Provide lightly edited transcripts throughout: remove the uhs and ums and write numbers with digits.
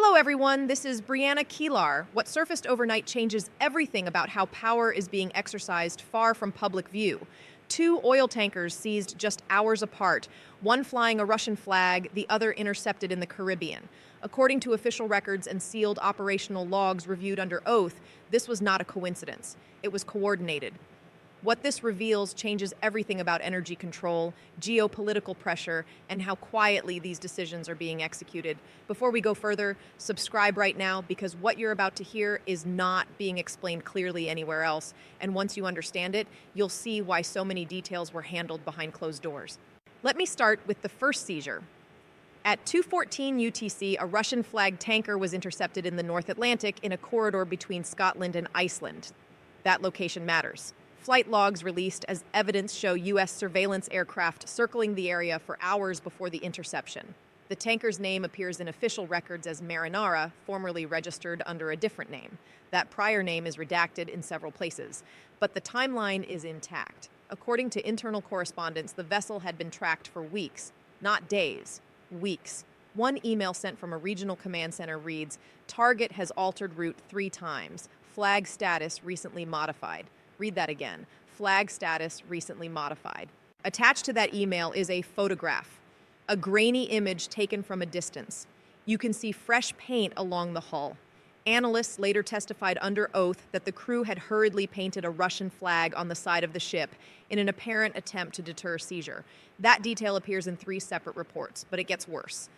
Hello, everyone. This is Brianna Keilar. What surfaced overnight changes everything about how power is being exercised far from public view. Two oil tankers seized just hours apart, one flying a Russian flag, the other intercepted in the Caribbean. According to official records and sealed operational logs reviewed under oath, this was not a coincidence. It was coordinated. What this reveals changes everything about energy control, geopolitical pressure, and how quietly these decisions are being executed. Before we go further, subscribe right now because what you're about to hear is not being explained clearly anywhere else. And once you understand it, you'll see why so many details were handled behind closed doors. Let me start with the first seizure. At 2:14 UTC, a Russian-flagged tanker was intercepted in the North Atlantic in a corridor between Scotland and Iceland. That location matters. Flight logs released as evidence show U.S. surveillance aircraft circling the area for hours before the interception. The tanker's name appears in official records as Marinara, formerly registered under a different name. That prior name is redacted in several places, but the timeline is intact. According to internal correspondence, the vessel had been tracked for weeks, not days, weeks. One email sent from a regional command center reads, "Target has altered route 3 times. Flag status recently modified." Read that again. Flag status recently modified. Attached to that email is a photograph, a grainy image taken from a distance. You can see fresh paint along the hull. Analysts later testified under oath that the crew had hurriedly painted a Russian flag on the side of the ship in an apparent attempt to deter seizure. That detail appears in 3 separate reports, but it gets worse.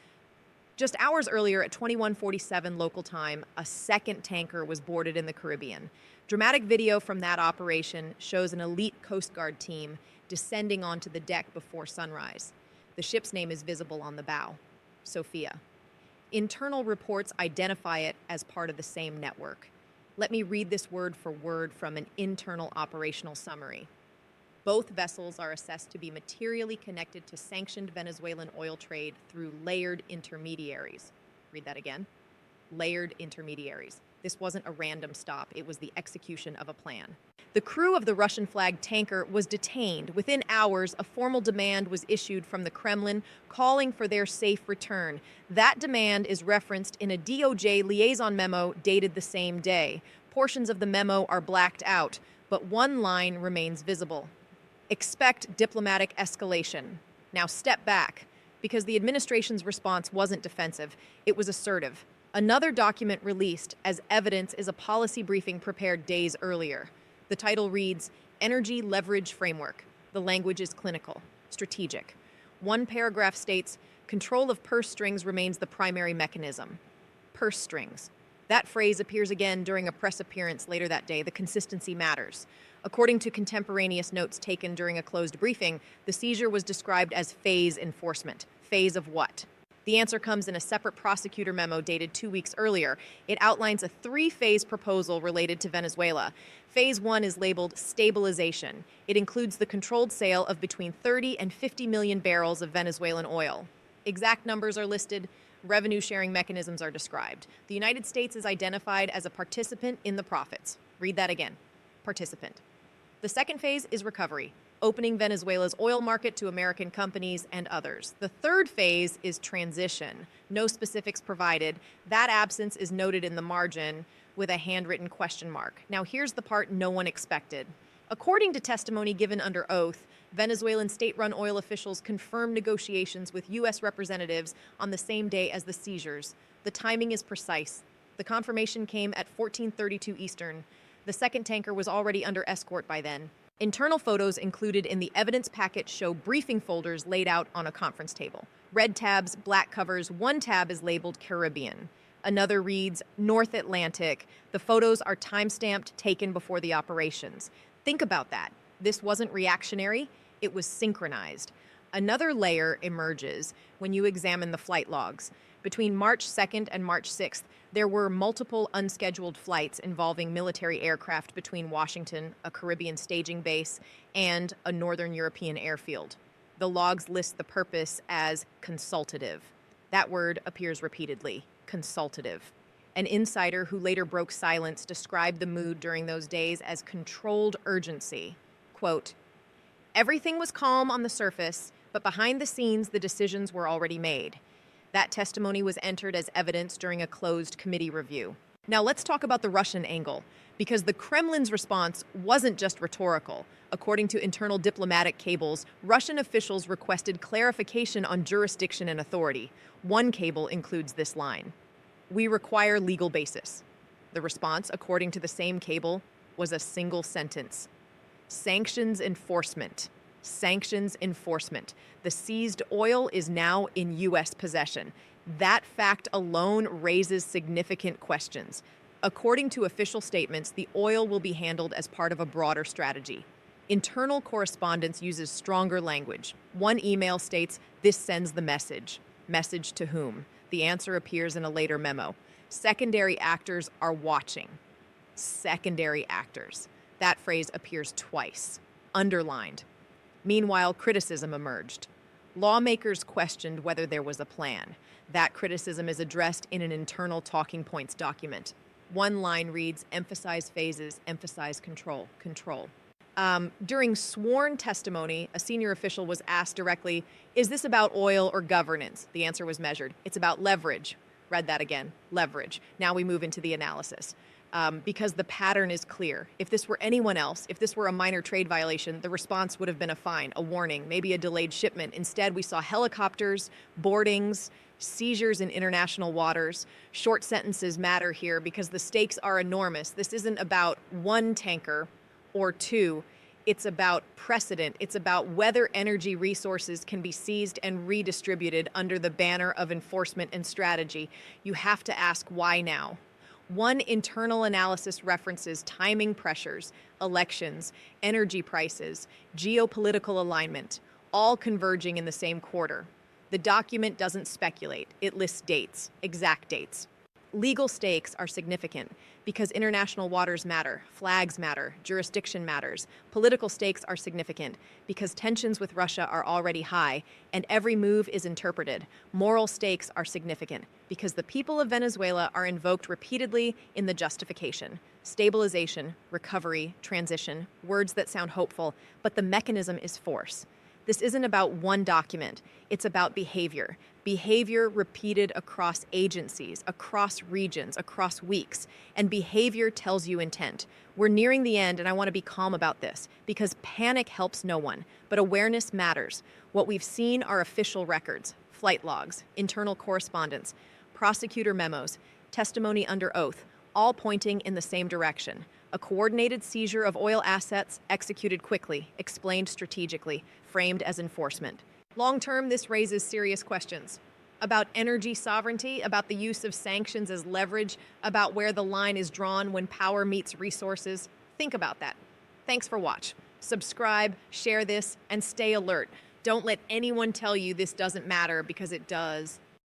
Just hours earlier, at 21:47 local time, a second tanker was boarded in the Caribbean. Dramatic video from that operation shows an elite Coast Guard team descending onto the deck before sunrise. The ship's name is visible on the bow, Sophia. Internal reports identify it as part of the same network. Let me read this word for word from an internal operational summary. Both vessels are assessed to be materially connected to sanctioned Venezuelan oil trade through layered intermediaries. Read that again. Layered intermediaries. This wasn't a random stop. It was the execution of a plan. The crew of the Russian-flagged tanker was detained. Within hours, a formal demand was issued from the Kremlin calling for their safe return. That demand is referenced in a DOJ liaison memo dated the same day. Portions of the memo are blacked out, but one line remains visible. Expect diplomatic escalation. Now step back, because the administration's response wasn't defensive, it was assertive. Another document released as evidence is a policy briefing prepared days earlier. The title reads, Energy Leverage Framework. The language is clinical, strategic. One paragraph states, control of purse strings remains the primary mechanism. Purse strings. That phrase appears again during a press appearance later that day. The consistency matters. According to contemporaneous notes taken during a closed briefing, the seizure was described as phase enforcement. Phase of what? The answer comes in a separate prosecutor memo dated 2 weeks earlier. It outlines a 3-phase proposal related to Venezuela. Phase 1 is labeled stabilization. It includes the controlled sale of between 30 and 50 million barrels of Venezuelan oil. Exact numbers are listed. Revenue-sharing mechanisms are described. The United States is identified as a participant in the profits. Read that again. Participant. The second phase is recovery, opening Venezuela's oil market to American companies and others. The third phase is transition. No specifics provided. That absence is noted in the margin with a handwritten question mark. Now here's the part no one expected. According to testimony given under oath, Venezuelan state-run oil officials confirmed negotiations with U.S. representatives on the same day as the seizures. The timing is precise. The confirmation came at 14:32 Eastern. The second tanker was already under escort by then. Internal photos included in the evidence packet show briefing folders laid out on a conference table. Red tabs, black covers. One tab is labeled Caribbean. Another reads North Atlantic. The photos are time-stamped, taken before the operations. Think about that. This wasn't reactionary. It was synchronized. Another layer emerges when you examine the flight logs. Between March 2nd and March 6th, there were multiple unscheduled flights involving military aircraft between Washington, a Caribbean staging base, and a northern European airfield. The logs list the purpose as consultative. That word appears repeatedly, consultative. An insider who later broke silence described the mood during those days as controlled urgency. Quote, everything was calm on the surface, but behind the scenes, the decisions were already made. That testimony was entered as evidence during a closed committee review. Now let's talk about the Russian angle, because the Kremlin's response wasn't just rhetorical. According to internal diplomatic cables, Russian officials requested clarification on jurisdiction and authority. One cable includes this line: "We require legal basis." The response, according to the same cable, was a single sentence: sanctions enforcement. Sanctions enforcement. The seized oil is now in U.S. possession. That fact alone raises significant questions. According to official statements, the oil will be handled as part of a broader strategy. Internal correspondence uses stronger language. One email states, "This sends the message." Message to whom? The answer appears in a later memo. Secondary actors are watching. Secondary actors. That phrase appears twice. Underlined. Meanwhile, criticism emerged. Lawmakers questioned whether there was a plan. That criticism is addressed in an internal talking points document. One line reads, "Emphasize phases, emphasize control, control." During sworn testimony, a senior official was asked directly, "Is this about oil or governance?" The answer was measured. "It's about leverage." Read that again, leverage. Now we move into the analysis. Because the pattern is clear. If this were anyone else, if this were a minor trade violation, the response would have been a fine, a warning, maybe a delayed shipment. Instead, we saw helicopters, boardings, seizures in international waters. Short sentences matter here because the stakes are enormous. This isn't about one tanker or two. It's about precedent. It's about whether energy resources can be seized and redistributed under the banner of enforcement and strategy. You have to ask, why now? One internal analysis references timing pressures, elections, energy prices, geopolitical alignment, all converging in the same quarter. The document doesn't speculate. It lists dates, exact dates. Legal stakes are significant because international waters matter, flags matter, jurisdiction matters. Political stakes are significant because tensions with Russia are already high and every move is interpreted. Moral stakes are significant because the people of Venezuela are invoked repeatedly in the justification. Stabilization, recovery, transition, words that sound hopeful, but the mechanism is force. This isn't about one document. It's about behavior. Behavior repeated across agencies, across regions, across weeks. And behavior tells you intent. We're nearing the end, and I want to be calm about this because panic helps no one, but awareness matters. What we've seen are official records, flight logs, internal correspondence, prosecutor memos, testimony under oath, all pointing in the same direction. A coordinated seizure of oil assets executed quickly, explained strategically, framed as enforcement. Long-term, this raises serious questions about energy sovereignty, about the use of sanctions as leverage, about where the line is drawn when power meets resources. Think about that. Thanks for watching. Subscribe, share this, and stay alert. Don't let anyone tell you this doesn't matter because it does.